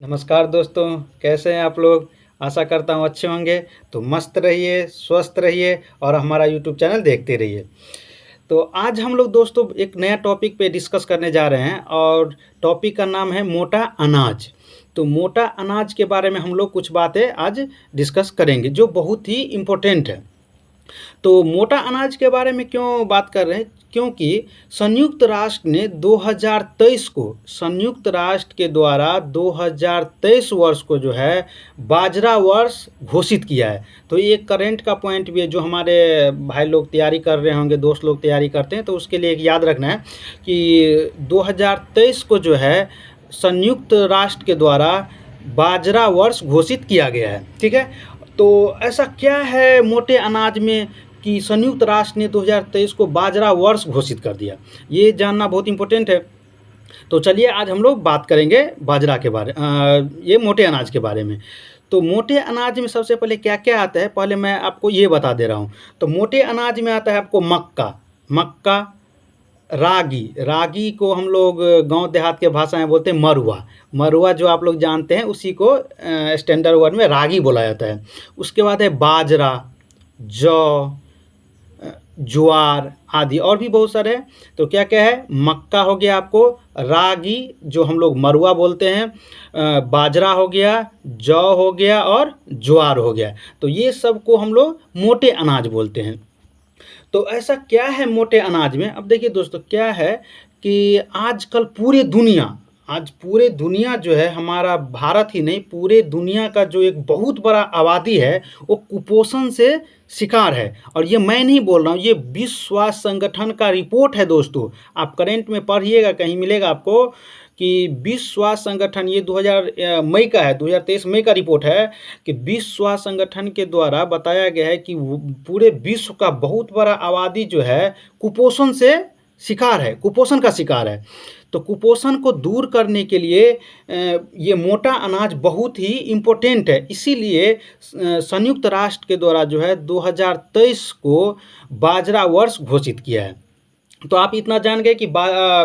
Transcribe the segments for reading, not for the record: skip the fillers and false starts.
नमस्कार दोस्तों, कैसे हैं आप लोग? आशा करता हूँ अच्छे होंगे। तो मस्त रहिए, स्वस्थ रहिए और हमारा यूट्यूब चैनल देखते रहिए। तो आज हम लोग दोस्तों एक नया टॉपिक पे डिस्कस करने जा रहे हैं और टॉपिक का नाम है मोटा अनाज। तो मोटा अनाज के बारे में हम लोग कुछ बातें आज डिस्कस करेंगे जो बहुत ही इम्पोर्टेंट है। तो मोटा अनाज के बारे में क्यों बात कर रहे हैं? क्योंकि संयुक्त राष्ट्र ने 2023 को संयुक्त राष्ट्र के द्वारा 2023 वर्ष को जो है बाजरा वर्ष घोषित किया है। तो ये एक करंट का पॉइंट भी है जो हमारे भाई लोग तैयारी कर रहे होंगे, दोस्त लोग तैयारी करते हैं, तो उसके लिए एक याद रखना है कि 2023 को जो है संयुक्त राष्ट्र के द्वारा बाजरा वर्ष घोषित किया गया है। ठीक है। तो ऐसा क्या है मोटे अनाज में कि संयुक्त राष्ट्र ने 2023 को बाजरा वर्ष घोषित कर दिया? ये जानना बहुत इम्पोर्टेंट है। तो चलिए आज हम लोग बात करेंगे बाजरा के बारे ये मोटे अनाज के बारे में। तो मोटे अनाज में सबसे पहले क्या-क्या आता है, पहले मैं आपको ये बता दे रहा हूँ। तो मोटे अनाज में आता है आपको मक्का, रागी। रागी को हम लोग गाँव देहात के भाषा में बोलते हैं मरुआ। मरुआ जो आप लोग जानते हैं उसी को स्टैंडर्ड वर्ड में रागी बोला जाता है। उसके बाद है बाजरा, जौ, ज्वार आदि और भी बहुत सारे हैं। तो क्या-क्या है? मक्का हो गया आपको, रागी जो हम लोग मरुआ बोलते हैं, बाजरा हो गया, जौ हो गया और ज्वार हो गया। तो ये सब को हम लोग मोटे अनाज बोलते हैं। तो ऐसा क्या है मोटे अनाज में? अब देखिए दोस्तों क्या है कि आजकल आज पूरे दुनिया जो है, हमारा भारत ही नहीं पूरे दुनिया का जो एक बहुत बड़ा आबादी है वो कुपोषण से शिकार है। और ये मैं नहीं बोल रहा हूँ, ये विश्व स्वास्थ्य संगठन का रिपोर्ट है दोस्तों। आप करंट में पढ़िएगा, कहीं मिलेगा आपको कि विश्व स्वास्थ्य संगठन, ये 2000 मई का है, 2023 मई का रिपोर्ट है कि विश्व स्वास्थ्य संगठन के द्वारा बताया गया है कि पूरे विश्व का बहुत बड़ा आबादी जो है कुपोषण से शिकार है, कुपोषण का शिकार है। तो कुपोषण को दूर करने के लिए ये मोटा अनाज बहुत ही इम्पोर्टेंट है। इसीलिए संयुक्त राष्ट्र के द्वारा जो है 2023 को बाजरा वर्ष घोषित किया है। तो आप इतना जान गए कि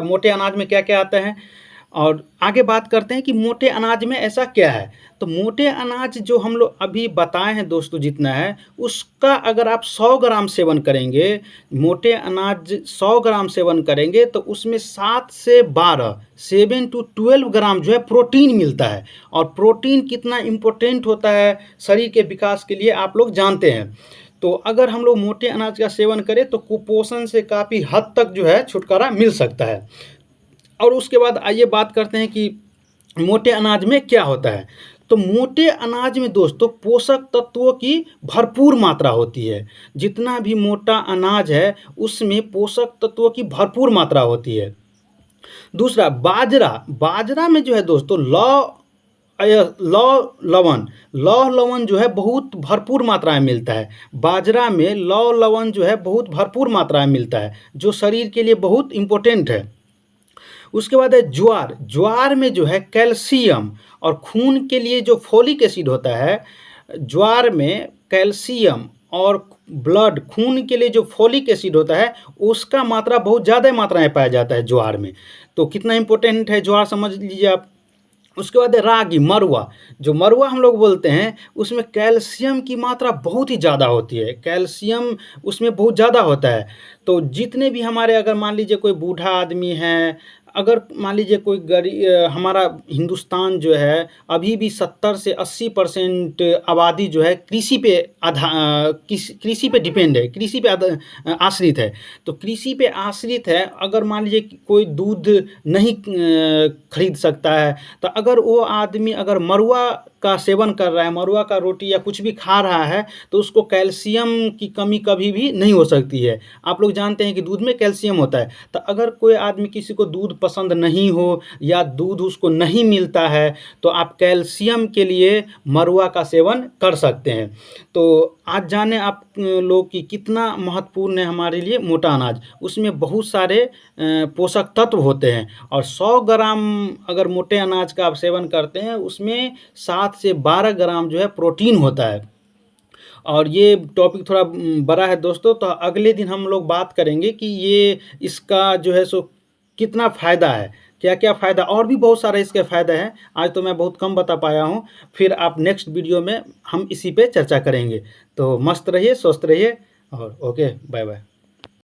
मोटे अनाज में क्या-क्या आता है। और आगे बात करते हैं कि मोटे अनाज में ऐसा क्या है। तो मोटे अनाज जो हम लोग अभी बताए हैं दोस्तों जितना है, उसका अगर आप 100 ग्राम सेवन करेंगे, मोटे अनाज 100 ग्राम सेवन करेंगे तो उसमें 7 से 12 7 to 12 ग्राम जो है प्रोटीन मिलता है। और प्रोटीन कितना इम्पोर्टेंट होता है शरीर के विकास के लिए आप लोग जानते हैं। तो अगर हम लोग मोटे अनाज का सेवन करें तो कुपोषण से काफ़ी हद तक जो है छुटकारा मिल सकता है। और उसके बाद आइए बात करते हैं कि मोटे अनाज में क्या होता है। तो मोटे अनाज में दोस्तों पोषक तत्वों की भरपूर मात्रा होती है। जितना भी मोटा अनाज है उसमें पोषक तत्वों की भरपूर मात्रा होती है। दूसरा बाजरा में जो है दोस्तों लौह लवण जो है बहुत भरपूर मात्रा में मिलता है। बाजरा में लौह लवण जो है बहुत भरपूर मात्रा में मिलता है, जो शरीर के लिए बहुत इम्पोर्टेंट है। उसके बाद है ज्वार में जो है कैल्शियम और खून के लिए जो फोलिक एसिड होता है, ज्वार में कैल्शियम और खून के लिए जो फोलिक एसिड होता है उसका मात्रा बहुत ज़्यादा मात्रा में पाया जाता है ज्वार में। तो कितना इम्पोर्टेंट है ज्वार समझ लीजिए आप। उसके बाद है रागी, जो मरुआ हम लोग बोलते हैं उसमें कैल्शियम की मात्रा बहुत ही ज़्यादा होती है, कैल्शियम उसमें बहुत ज़्यादा होता है। तो जितने भी हमारे, अगर मान लीजिए कोई बूढ़ा आदमी है, अगर मान लीजिए कोई हमारा हिंदुस्तान जो है अभी भी 70 से 80% आबादी जो है कृषि पे डिपेंड है, कृषि पे आश्रित है। तो कृषि पे आश्रित है, अगर मान लीजिए कोई दूध नहीं खरीद सकता है, तो अगर वो आदमी अगर मरुआ का सेवन कर रहा है, मरुआ का रोटी या कुछ भी खा रहा है, तो उसको कैल्शियम की कमी कभी भी नहीं हो सकती है। आप लोग जानते हैं कि दूध में कैल्शियम होता है। तो अगर कोई आदमी, किसी को दूध पसंद नहीं हो या दूध उसको नहीं मिलता है, तो आप कैल्शियम के लिए मरुआ का सेवन कर सकते हैं। तो आज जाने आप लोग कि कितना महत्वपूर्ण है हमारे लिए मोटा अनाज। उसमें बहुत सारे पोषक तत्व होते हैं और 100 ग्राम अगर मोटे अनाज का आप सेवन करते हैं उसमें 7 से 12 ग्राम जो है प्रोटीन होता है। और ये टॉपिक थोड़ा बड़ा है दोस्तों, तो अगले दिन हम लोग बात करेंगे कि ये इसका जो है सो कितना फ़ायदा है, क्या क्या फ़ायदा, और भी बहुत सारे इसके फ़ायदे हैं। आज तो मैं बहुत कम बता पाया हूँ, फिर आप नेक्स्ट वीडियो में हम इसी पे चर्चा करेंगे। तो मस्त रहिए, स्वस्थ रहिए और ओके, बाय बाय।